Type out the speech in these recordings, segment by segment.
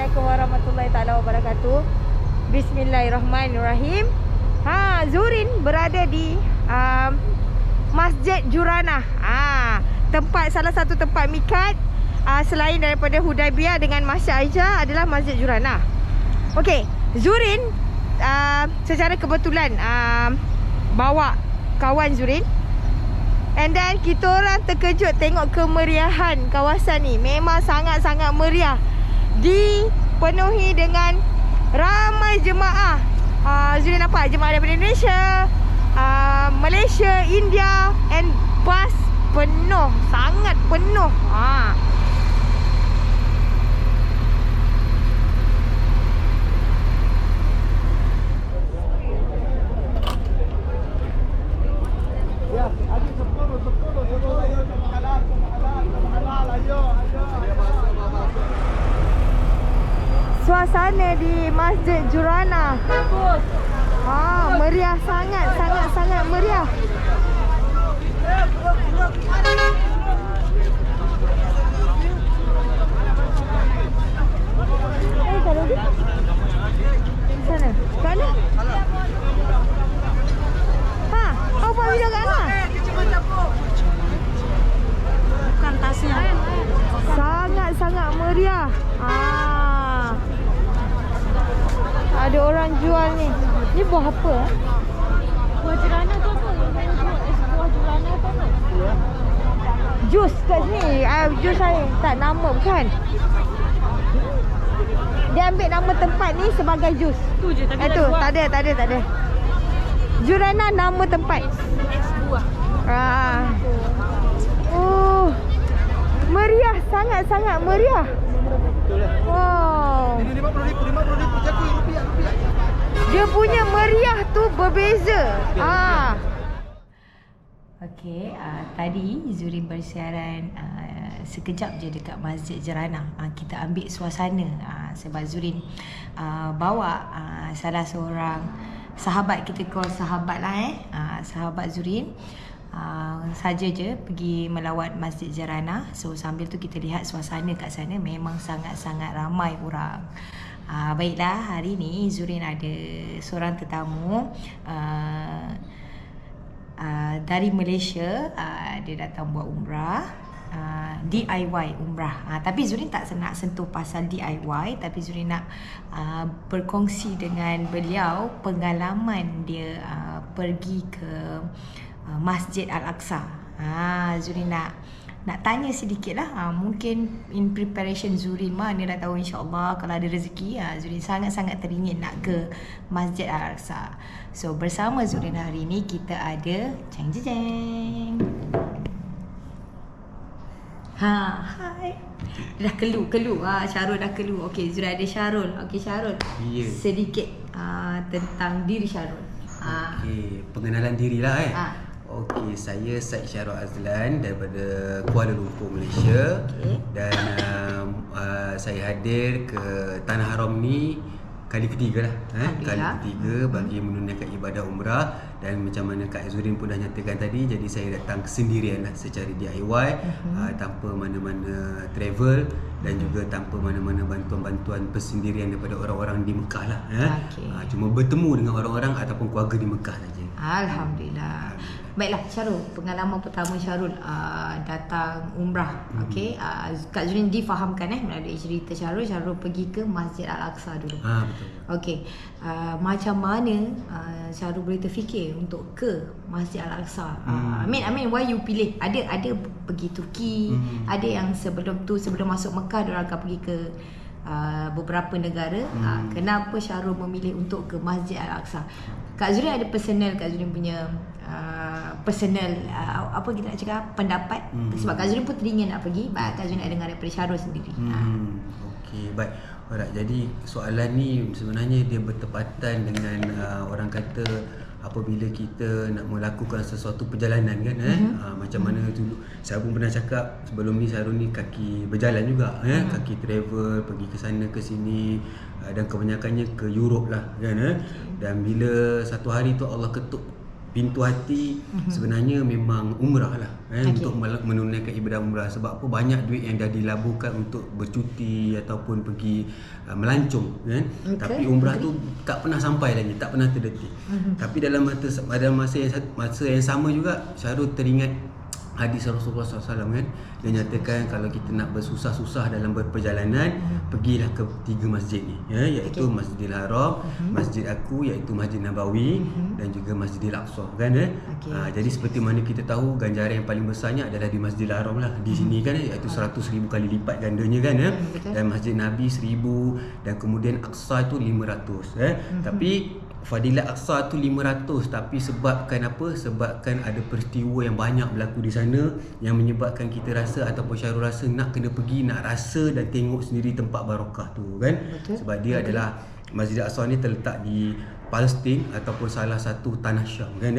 Assalamualaikum warahmatullahi taala wabarakatuh. Bismillahirrahmanirrahim. Zurin berada di Masjid Jurana. Salah satu tempat mikat selain daripada Hudaibiyah dengan Masjid Aisha adalah Masjid Jurana. Okey, Zurin secara kebetulan bawa kawan Zurin. And then kita orang terkejut tengok kemeriahan kawasan ni. Memang sangat-sangat meriah. Dipenuhi dengan ramai jemaah. Zurin nampak jemaah daripada Indonesia, Malaysia, India, and bas penuh, sangat penuh. Suasana di Masjid Jurana meriah, sangat meriah. Sana, mana? Kau buat video kat mana? Bukan tasnya. Sangat meriah. Ada orang jual ni. Ni buah apa? Buah Jurana tu apa? Buah Jurana tu apa? Jus kat sini. Jus saya. Tak, nama bukan. Dia ambil nama tempat ni sebagai jus. Tu je tapi tu, tak ada. Jurana nama tempat. Ex buah. Meriah, sangat meriah. Wow. RM50 jatuh rupiah. Dia punya meriah tu berbeza. Okey, tadi Zurin bersiaran sekejap je dekat Masjid Jurana. Kita ambil suasana sebab Zurin bawa salah seorang sahabat, kita call sahabat lah sahabat Zurin. Saja je pergi melawat Masjid Jurana. So sambil tu kita lihat suasana kat sana memang sangat-sangat ramai orang. Baiklah, hari ni Zurin ada seorang tetamu dari Malaysia. Dia datang buat umrah, DIY umrah. Tapi Zurin tak nak sentuh pasal DIY, tapi Zurin nak berkongsi dengan beliau pengalaman dia pergi ke Masjid Al-Aqsa. Zurin nak tanya sedikit lah. Mungkin in preparation Zurin mana dah tahu, insyaAllah kalau ada rezeki Zurin sangat-sangat teringin nak ke Masjid Al-Aqsa. So bersama Zurin hari ni kita ada Jeng. Hai. Dia dah kelu. Syarul dah kelu. Okey, Zurin ada Syarul. Okey Syarul. Ya. Sedikit tentang diri Syarul. Okey, pengenalan diri lah Okey, saya Syed Syarul Azlan daripada Kuala Lumpur, Malaysia. Dan saya hadir ke Tanah Haram ni kali ketiga lah. Kali ketiga bagi menunaikan ibadah umrah. Dan macam mana Kak Zurin pun dah nyatakan tadi, jadi saya datang sendirian lah secara DIY, tanpa mana-mana travel dan juga tanpa mana-mana bantuan-bantuan persendirian daripada orang-orang di Mekah lah. Cuma bertemu dengan orang-orang ataupun keluarga di Mekah saja. Alhamdulillah. Baiklah Syarul, pengalaman pertama Syarul datang umrah. Okey, Kak Zurin difahamkan melalui cerita Syarul pergi ke Masjid Al-Aqsa dulu. Betul. Okey, macam mana Syarul boleh terfikir untuk ke Masjid Al-Aqsa? I mean why you pilih? Ada pergi Turki, ada yang sebelum masuk Mekah diorang akan pergi ke beberapa negara. Kenapa Syarul memilih untuk ke Masjid Al-Aqsa? Kak Zurin ada personal, Kak Zurin punya personal apa kita nak cakap, pendapat. Sebab Kak Zurin pun teringin nak pergi, Kak Zurin nak dengar daripada Syarul sendiri. Okey, baik. Alright, jadi soalan ni sebenarnya dia bertepatan dengan orang kata apabila kita nak melakukan sesuatu perjalanan kan macam mana dulu saya pun pernah cakap sebelum ni, Syarul ni kaki berjalan juga kaki travel pergi ke sana ke sini dan kebanyakannya ke Europe lah kan dan bila satu hari tu Allah ketuk pintu hati sebenarnya memang umrah lah untuk menunaikan ibadah umrah. Sebab apa, banyak duit yang dah dilaburkan untuk bercuti ataupun pergi melancong kan. Tapi umrah tu tak pernah sampai lagi, tak pernah terdetik. Tapi dalam masa yang sama juga Syahrul teringat hadis Rasulullah SAW kan, dia nyatakan kalau kita nak bersusah-susah dalam berperjalanan, pergilah ke 3 masjid ni iaitu Masjidil Haram, Masjid aku iaitu Masjid Nabawi dan juga Masjidil Aqsa kan. Jadi seperti mana kita tahu, ganjaran yang paling besarnya adalah di Masjidil Haram lah di sini kan, iaitu 100,000 kali lipat gandanya kan dan Masjid Nabi 1,000 dan kemudian Aqsa itu 500 Tapi Fadilat Aqsa tu 500, tapi sebabkan apa? Sebabkan ada peristiwa yang banyak berlaku di sana yang menyebabkan kita rasa ataupun Syahrul rasa nak kena pergi, nak rasa dan tengok sendiri tempat barakah tu kan. Sebab dia adalah Masjid Aqsa ni terletak di Palestin ataupun salah satu tanah Syam kan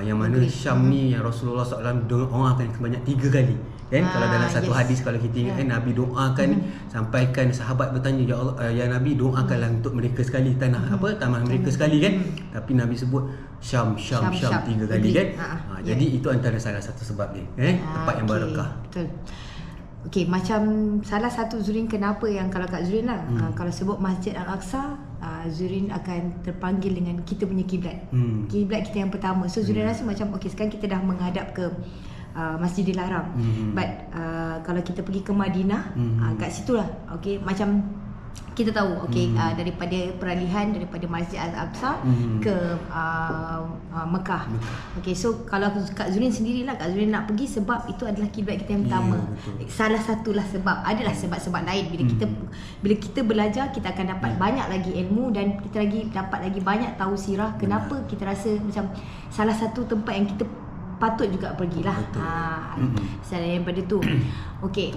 yang mana Syam ni yang Rasulullah SAW doakan sebanyak 3 kali kan. Kalau dalam satu hadis kalau kita ingat kan, Nabi doakan sampaikan sahabat bertanya, ya Allah ya Nabi, doakanlah untuk mereka sekali tanah tanah mereka sekali kan. Tapi Nabi sebut Syam 3 kali kan. Jadi itu antara salah satu sebab dia tempat yang barakah. Betul. Okey, macam salah satu Zurin kenapa yang kalau kat Zurin lah kalau sebut Masjid Al-Aqsa, Zurin akan terpanggil dengan kita punya kiblat. Kiblat kita yang pertama. So Zurin rasa macam okey, sekarang kita dah menghadap ke Masjidil Haram. But kalau kita pergi ke Madinah, kat situlah okey, macam kita tahu daripada peralihan daripada Masjid Al-Aqsa ke Mekah. Okey, so kalau Kak Zurin sendirilah, Kak Zurin nak pergi sebab itu adalah kiblat kita yang pertama. Salah satulah sebab. Adalah sebab-sebab lain. Bila kita belajar, kita akan dapat banyak lagi ilmu dan kita lagi dapat lagi banyak tahu sirah. Kenapa kita rasa macam salah satu tempat yang kita patut juga pergilah. Selain daripada tu. Okey,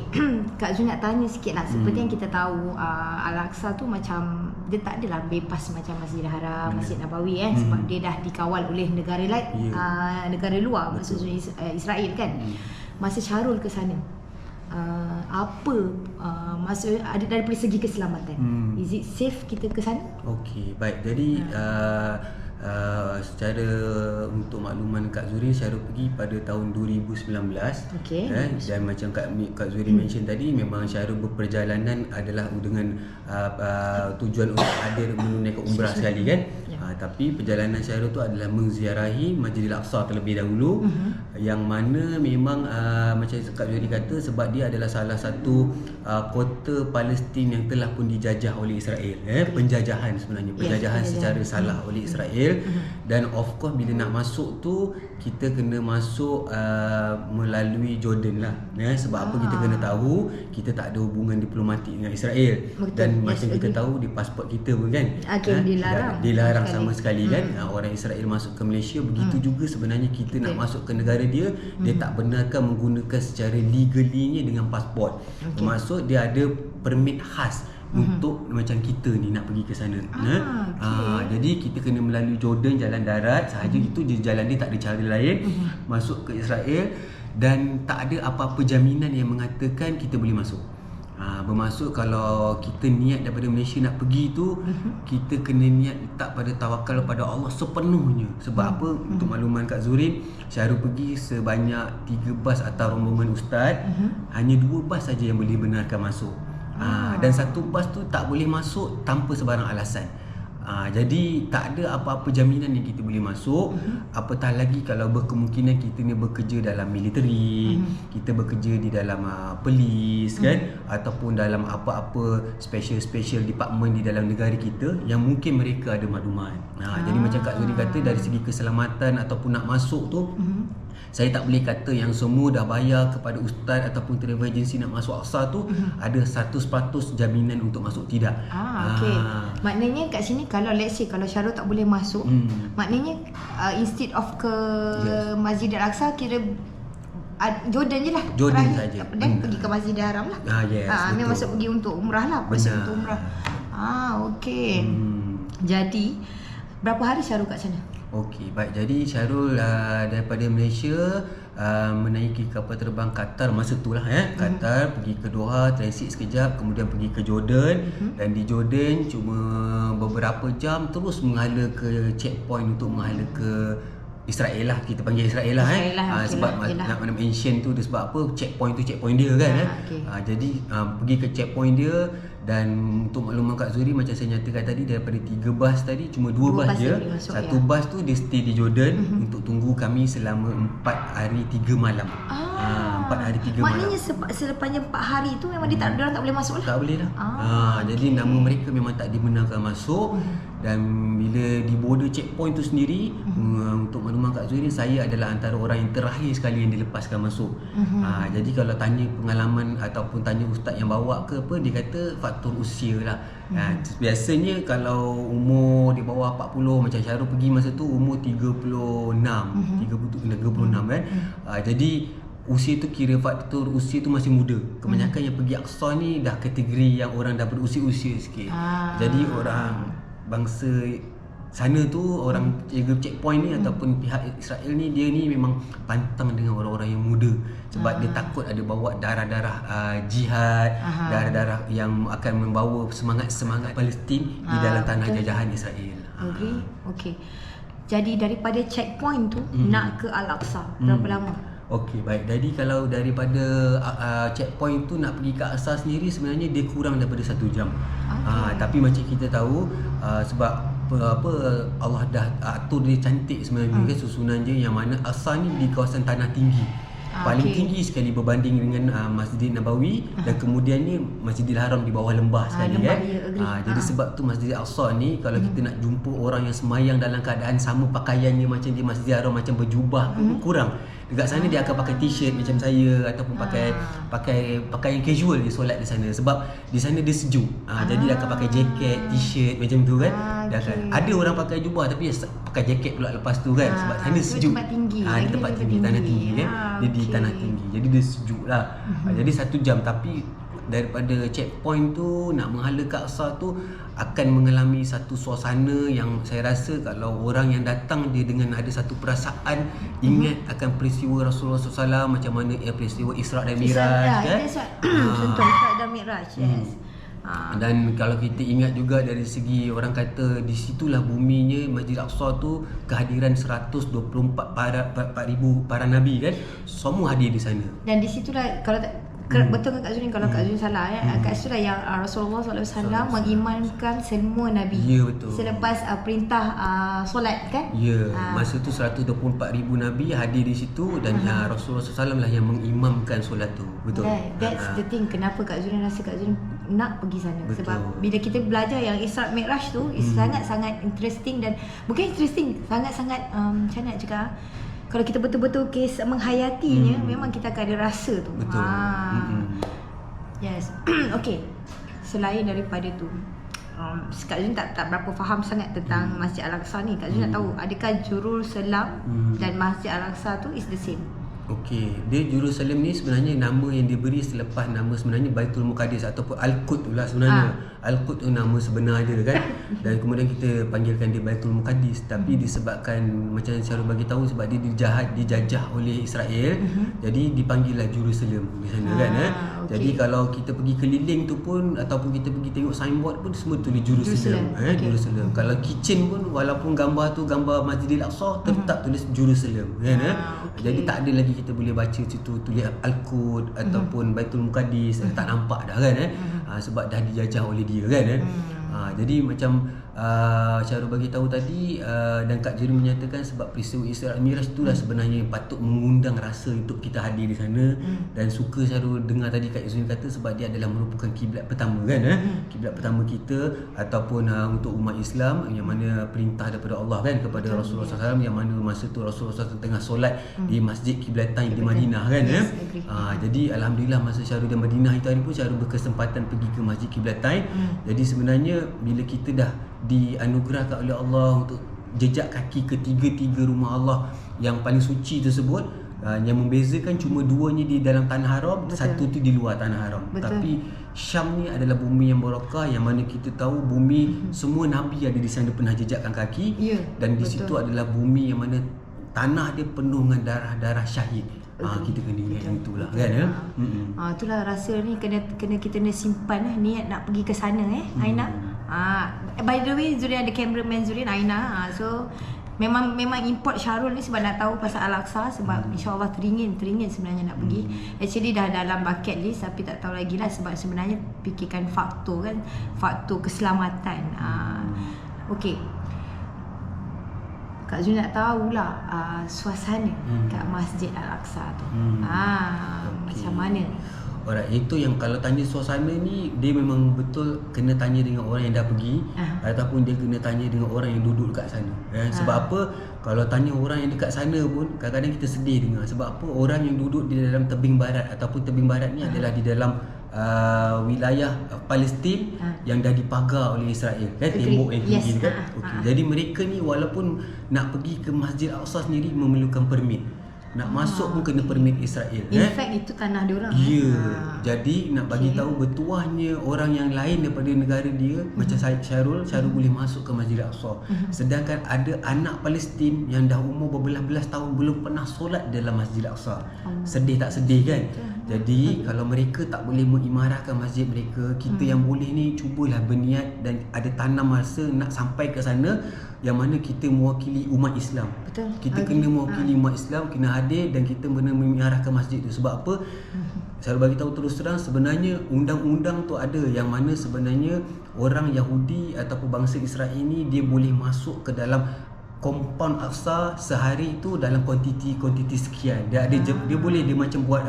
Kak Zul nak tanya sikit lah. Seperti yang kita tahu, Al-Aqsa tu macam dia tak adalah bebas macam Masjidil Haram, Masjid Nabawi sebab dia dah dikawal oleh negara lain, negara luar, maksudnya Israel kan. Masa Syahrul ke sana, maksud ada daripada segi keselamatan, is it safe kita ke sana? Okey, baik. Jadi secara untuk makluman Kak Zuri, Syahrul pergi pada tahun 2019. Dan macam Kak Zuri mention tadi, memang Syahrul berperjalanan adalah dengan tujuan untuk hadir menunaikan umrah sekali kan. Tapi perjalanan Syahrul tu adalah menziarahi Masjidil Aqsa terlebih dahulu, yang mana memang macam Kak Zuri kata, sebab dia adalah salah satu kota Palestin yang telah pun dijajah oleh Israel. Penjajahan sebenarnya, penjajahan secara salah oleh Israel. Dan of course bila nak masuk tu kita kena masuk melalui Jordan lah. Sebab apa, kita kena tahu kita tak ada hubungan diplomatik dengan Israel. Dan macam kita tahu di pasport kita pun kan dilarang sama sekali kan orang Israel masuk ke Malaysia. Begitu juga sebenarnya kita nak masuk ke negara dia, dia tak benarkan menggunakan secara legally-nya dengan pasport. Maksud dia ada permit khas untuk macam kita ni nak pergi ke sana. Jadi kita kena melalui Jordan, jalan darat sahaja. Itu je jalan dia, tak ada cara lain masuk ke Israel. Dan tak ada apa-apa jaminan yang mengatakan kita boleh masuk. Bermaksud kalau kita niat daripada Malaysia nak pergi tu, kita kena niat letak pada tawakal pada Allah sepenuhnya. Sebab apa, untuk makluman Kak Zurin, Syahrul pergi sebanyak 3 bas atau rombongan ustaz. Hanya 2 bas saja yang boleh benarkan masuk. Dan 1 bas tu tak boleh masuk tanpa sebarang alasan. Jadi tak ada apa-apa jaminan yang kita boleh masuk. Apatah lagi kalau berkemungkinan kita ni bekerja dalam militeri, kita bekerja di dalam polis kan, ataupun dalam apa-apa special department di dalam negara kita yang mungkin mereka ada maklumat. Jadi macam Kak Zuri kata, dari segi keselamatan ataupun nak masuk tu, saya tak boleh kata yang semua dah bayar kepada ustaz ataupun travel agency nak masuk Aqsa tu ada 100% jaminan untuk masuk, tidak. Okey. Maknanya kat sini kalau let's say kalau Syahrul tak boleh masuk, maknanya instead of ke Masjid Al-Aqsa, kira Jordan je lah. Jordan saja. Dan pergi ke Masjidil Haram lah. Ni masuk pergi untuk umrah lah. Untuk umrah. Okey. Jadi berapa hari Syahrul kat sana? Okey, baik. Jadi Syahrul daripada Malaysia menaiki kapal terbang Qatar masa tu lah Qatar, pergi ke Doha, transit sekejap, kemudian pergi ke Jordan. Dan di Jordan cuma beberapa jam terus menghala ke checkpoint untuk menghala ke Israel lah, kita panggil Israel lah Israel lah, okey sebab lah, okey lah. nak mention tu dia sebab apa, checkpoint tu checkpoint dia kan okey. jadi pergi ke checkpoint dia. Dan untuk makluman Kak Zuri, macam saya nyatakan tadi, daripada 3 bas tadi cuma 2 bas bas je. yang masuk, Satu ya. bas tu dia stay di Jordan untuk tunggu kami selama 4 hari 3 malam. 4 hari 3 malam. Maknanya sepanjang 4 hari tu memang diorang tak boleh masuk lah. Tak boleh lah. Jadi nama mereka memang tak dibenarkan masuk. Dan bila di border checkpoint tu sendiri, untuk makluman Kak Zuri, saya adalah antara orang yang terakhir sekali yang dilepaskan masuk. Jadi kalau tanya pengalaman ataupun tanya ustaz yang bawa ke apa, dia kata faktor usia lah. Biasanya kalau umur di bawah 40, macam Syarul pergi masa tu umur 36 kan. Jadi usia tu, kira faktor usia tu masih muda. Kebanyakan yang pergi Aqsa ni dah kategori yang orang dah berusia-usia sikit. Jadi orang bangsa sana tu, orang jaga checkpoint ni ataupun pihak Israel ni, dia ni memang pantang dengan orang-orang yang muda. Sebab dia takut ada bawa darah-darah jihad, darah-darah yang akan membawa semangat-semangat Palestin di dalam tanah jajahan Israel. Agree? Okey. Jadi daripada checkpoint tu nak ke Al-Aqsa berapa lama? Okey, baik. Jadi kalau daripada checkpoint tu nak pergi ke Aqsa sendiri, sebenarnya dia kurang daripada 1 jam. Tapi macam kita tahu, sebab Allah dah atur dia cantik sebenarnya kan, susunan dia, yang mana Aqsa ni di kawasan tanah tinggi. Paling tinggi sekali berbanding dengan Masjid Nabawi, dan kemudiannya Masjidil Haram di bawah lembah sekali lembah, kan. ya, Jadi sebab tu Masjid Al-Aqsa ni, kalau kita nak jumpa orang yang semayang dalam keadaan sama pakaiannya macam di Masjidil Haram, macam berjubah, kurang. Dekat sana dia akan pakai t-shirt macam saya, ataupun pakai pakaian casual dia solat di sana, sebab di sana dia sejuk. Jadi dia akan pakai jaket, t-shirt macam tu kan. Dia akan ada orang pakai jubah tapi dia pakai jaket pula lepas tu kan, sebab sana sejuk. Tempat tinggi. Di tempat tinggi, tanah tinggi kan. Dia di tanah tinggi. Jadi dia sejuk lah. Jadi 1 jam. Tapi daripada checkpoint tu nak menghala ke Aqsa tu akan mengalami satu suasana yang saya rasa kalau orang yang datang, dia dengan ada satu perasaan ingat akan peristiwa Rasulullah SAW, macam mana peristiwa Isra' dan Miraj kan. Contoh Isra' dan Miraj. Yes. Dan kalau kita ingat juga dari segi orang kata di situlah buminya Masjid Aqsa tu, kehadiran 124,000 para nabi kan, semua hadir di sana. Dan di situlah kalau betul kan Kak Zurin, kalau Kak Zurin salah kat situ lah yang Rasulullah SAW mengimankan semua nabi. Ya, betul. Selepas perintah solat kan. Ya, masa tu 124,000 nabi hadir di situ, dan Rasulullah SAW lah yang mengimamkan solat tu. Betul. That's the thing, kenapa Kak Zurin rasa Kak Zurin nak pergi sana. Betul. Sebab bila kita belajar yang Isra' Mi'raj tu sangat-sangat interesting, dan bukan interesting, sangat-sangat macam mana nak cakap, kalau kita betul-betul menghayatinya, memang kita akan ada rasa tu. Betul. Yes. Okay. Selain daripada tu, Kak Zun tak berapa faham sangat tentang Masjid Al-Aqsa ni. Kak Zun nak tahu, adakah Jerusalem dan Masjid Al-Aqsa tu is the same? Okey, dia Jerusalem ni sebenarnya nama yang diberi selepas nama sebenarnya Baitul Muqaddis ataupun Al-Quds tu lah sebenarnya. Al-Quds tu nama sebenar dia kan. Dan kemudian kita panggilkan dia Baitul Muqaddis, tapi disebabkan macam Syarul bagi tahu, sebab dia dijajah oleh Israel, jadi dipanggillah Jerusalem di sana kan Okay. Jadi kalau kita pergi keliling tu pun, ataupun kita pergi tengok signboard pun, semua tulis Jerusalem. Okay. Jerusalem. Kalau kitchen pun, walaupun gambar tu gambar Masjidil Aqsa, tetap tulis Jerusalem kan. Okay. Jadi tak ada lagi kita boleh baca situ tulis Al-Quds ataupun Baitul Muqaddis, tak nampak dah kan sebab dah dijajah oleh dia kan jadi macam Syarul bagi tahu tadi, dan Kak Jeri menyatakan sebab peristiwa Isra' Miraj itulah sebenarnya yang patut mengundang rasa untuk kita hadir di sana. Dan suka Syarul dengar tadi Kak Izzuddin kata sebab dia adalah merupakan kiblat pertama kan kiblat pertama kita ataupun untuk umat Islam, yang mana perintah daripada Allah kan kepada Rasulullah SAW, yang mana masa tu Rasulullah SAW tengah solat di Masjid Kiblatain di Madinah kan jadi alhamdulillah masa Syarul di Madinah itu hari pun Syarul berkesempatan pergi ke Masjid Kiblatain. Jadi sebenarnya bila kita dah dianugerahkan oleh Allah untuk jejak kaki ke tiga rumah Allah yang paling suci tersebut, yang membezakan cuma duanya di dalam tanah haram, satu tu di luar tanah haram. Tapi Syam ni adalah bumi yang barakah, yang mana kita tahu bumi semua nabi ada di sana pernah jejakkan kaki, dan di situ adalah bumi yang mana tanah dia penuh dengan darah-darah syahid. Kita kena ingat itulah kan itulah rasa ni kena kita kena simpan niat nak pergi ke sana Aina. By the way, Zurin ada cameraman Zurin, Aina. So Memang import Syarul ni sebab nak tahu pasal Al-Aqsa, sebab insya-Allah teringin sebenarnya nak pergi. Actually dah dalam bucket list tapi tak tahu lagi lah, sebab sebenarnya fikirkan faktor keselamatan. Okey. Kak Zul nak tahulah suasana kat Masjid Al-Aqsa tu. Macam mana? Alright, itu yang kalau tanya suasana ni, dia memang betul kena tanya dengan orang yang dah pergi, ataupun dia kena tanya dengan orang yang duduk dekat sana. Sebab apa? Kalau tanya orang yang dekat sana pun kadang-kadang kita sedih dengar. Sebab apa? Orang yang duduk di dalam tebing barat, ataupun tebing barat ni adalah di dalam wilayah Palestin yang dah dipagar oleh Israel, kan? Tembok yang tinggi, kan? Jadi mereka ni walaupun nak pergi ke Masjid Al-Aqsa sendiri memerlukan permit. Nak masuk pun kena permit Israel. In fact itu tanah dia orang. Ya. Jadi nak bagi tahu bertuahnya orang yang lain daripada negara dia, macam Syarul boleh masuk ke Masjid Al-Aqsa. Sedangkan ada anak Palestin yang dah umur berbelas-belas tahun belum pernah solat dalam Masjid Al-Aqsa. Sedih tak sedih, kan? Jadi kalau mereka tak boleh mengimarahkan masjid mereka, kita yang boleh ni cubalah berniat dan ada tanam masa nak sampai ke sana, yang mana kita mewakili umat Islam. Betul. Kita kena mewakili umat Islam, kena hadir dan kita benar mengarahkan masjid tu. Sebab apa? Saya bagi tahu terus terang, sebenarnya undang-undang tu ada yang mana sebenarnya orang Yahudi ataupun bangsa Israel ni dia boleh masuk ke dalam compound Aqsa sehari tu dalam kuantiti sekian. Dia boleh dia macam buat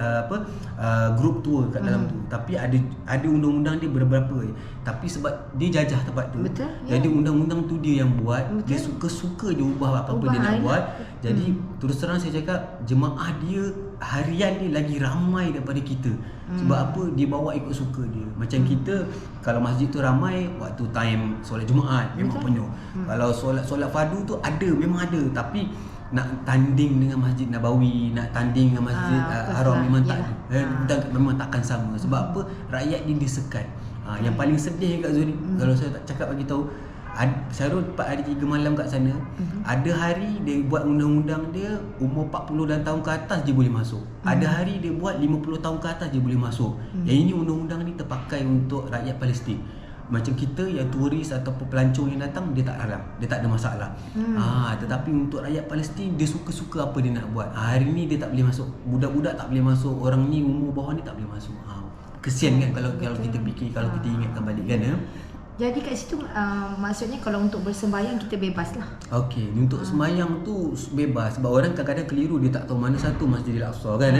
group tour kat dalam tu. Tapi ada undang-undang dia berapa. Tapi sebab dia jajah tempat tu. Betul, jadi undang-undang tu dia yang buat. Betul. Dia suka-suka dia ubah apa-apa dia nak buat. Jadi terus terang saya cakap, jemaah dia harian ni lagi ramai daripada kita. Sebab apa? Dia bawa ikut suka dia. Macam kita kalau masjid tu ramai, waktu time solat Jumaat memang penuh. Kalau solat fardu tu memang ada, tapi nak tanding dengan Masjid Nabawi, nak tanding dengan Masjid Haram memang tak ada. Memang takkan sama. Sebab apa? Rakyat dia disekat. Yang paling sedih kat Zuri, kalau saya tak cakap bagi tahu, Syarul 4 hari 3 malam kat sana. Ada hari dia buat undang-undang dia umur 40 tahun ke atas je boleh masuk. Ada hari dia buat 50 tahun ke atas je boleh masuk. Yang ini undang-undang ni terpakai untuk rakyat Palestin. Macam kita yang turis ataupun pelancong yang datang, dia tak haram, dia tak ada masalah. Tetapi untuk rakyat Palestin, dia suka-suka apa dia nak buat. Hari ni dia tak boleh masuk, budak-budak tak boleh masuk, orang ni umur bawah ni tak boleh masuk. Kesian kan kalau kita fikir, kalau kita ingatkan balik, kan? Jadi kat situ maksudnya kalau untuk bersembahyang kita bebas lah. Okey, untuk sembahyang tu bebas. Sebab orang kadang-kadang keliru, dia tak tahu mana satu Masjidil Aqsa, kan?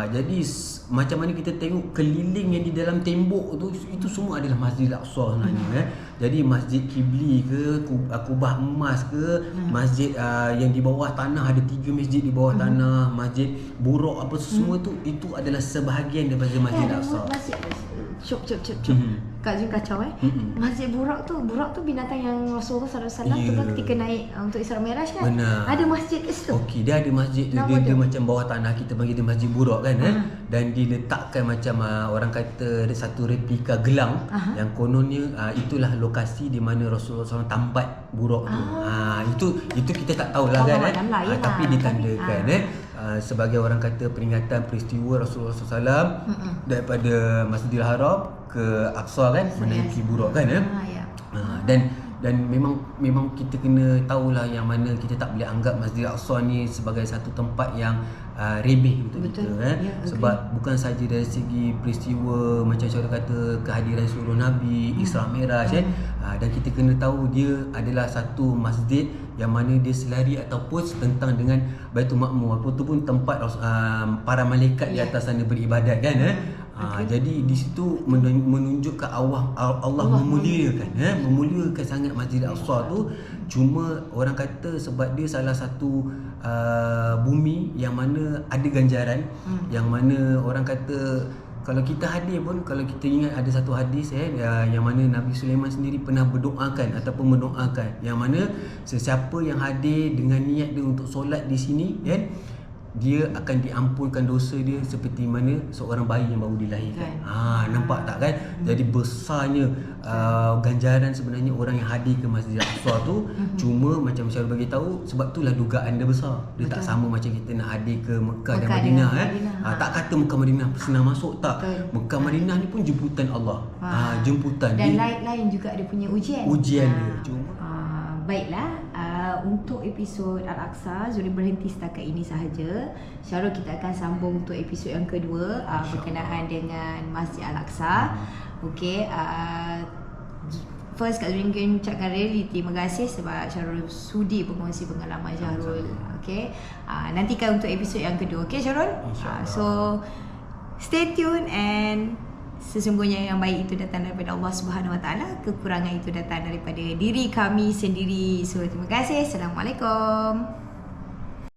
Jadi macam mana kita tengok keliling yang di dalam tembok tu, itu semua adalah Masjidil Aqsa sebenarnya. Jadi Masjid Kibli ke, Kubah Emas ke, masjid yang di bawah tanah, ada 3 masjid di bawah tanah, Masjid Buraq apa semua tu, itu adalah sebahagian daripada Masjidil Aqsa. Cop. Kak Zul kacau Masjid Buraq tu binatang yang Rasulullah SAW tu kan ketika naik untuk Isra Mi'raj kan. Benar. Ada masjid kat situ. Okey, dia ada masjid tu, dia macam bawah tanah, kita panggil dia Masjid Buraq, kan? Dan diletakkan macam orang kata ada satu replika gelang yang kononnya itulah lokasi di mana Rasulullah SAW tambat buraq tu. Itu kita tak tahulah, kan? Tapi ditandakan sebagai orang kata peringatan peristiwa Rasulullah SAW daripada Masjidil Haram ke Aqsa, kan, menaiki buraq, kan? Dan memang kita kena tahulah yang mana kita tak boleh anggap Masjid Aqsa ni sebagai satu tempat yang remeh untuk kita, kan? Sebab bukan saja dari segi peristiwa macam cara kata kehadiran seluruh Nabi, Isra Mi'raj, kan? Dan kita kena tahu dia adalah satu masjid yang mana dia selari ataupun setentang dengan Baitul Ma'mur, ataupun tempat para malaikat di atas sana beribadat, kan? Jadi di situ menunjukkan Allah memuliakan sangat Masjid Al-Aqsa tu. Cuma orang kata sebab dia salah satu bumi yang mana ada ganjaran, yang mana orang kata kalau kita hadir pun, kalau kita ingat ada satu hadis yang mana Nabi Sulaiman sendiri pernah berdoakan ataupun mendoakan yang mana sesiapa yang hadir dengan niat dia untuk solat di sini, kan, dia akan diampunkan dosa dia seperti mana seorang bayi yang baru dilahirkan. Nampak tak, kan? Jadi besarnya ganjaran sebenarnya orang yang hadir ke Masjid Al-Aqsa tu. Cuma macam saya bagi tahu, sebab itulah dugaan dia besar. Dia tak sama macam kita nak hadir ke Mekah dan Madinah, tak kata Mekah Madinah senang masuk, tak. Mekah Madinah ni pun jemputan Allah. Jemputan dan lain-lain juga dia punya ujian dia. Cuma Baiklah, untuk episod Al-Aqsa Zurin berhenti setakat ini sahaja. InsyaAllah kita akan sambung untuk episod yang kedua berkenaan dengan Masjid Al-Aqsa. Okey, first Kak Zurin ingin ucapkan really terima kasih sebab Syarul sudi berkongsi pengalaman Syarul. Okey, nantikan untuk episod yang kedua. Okey Syarul, so stay tune, and sesungguhnya yang baik itu datang daripada Allah Subhanahu Wa Taala, kekurangan itu datang daripada diri kami sendiri. So terima kasih. Assalamualaikum.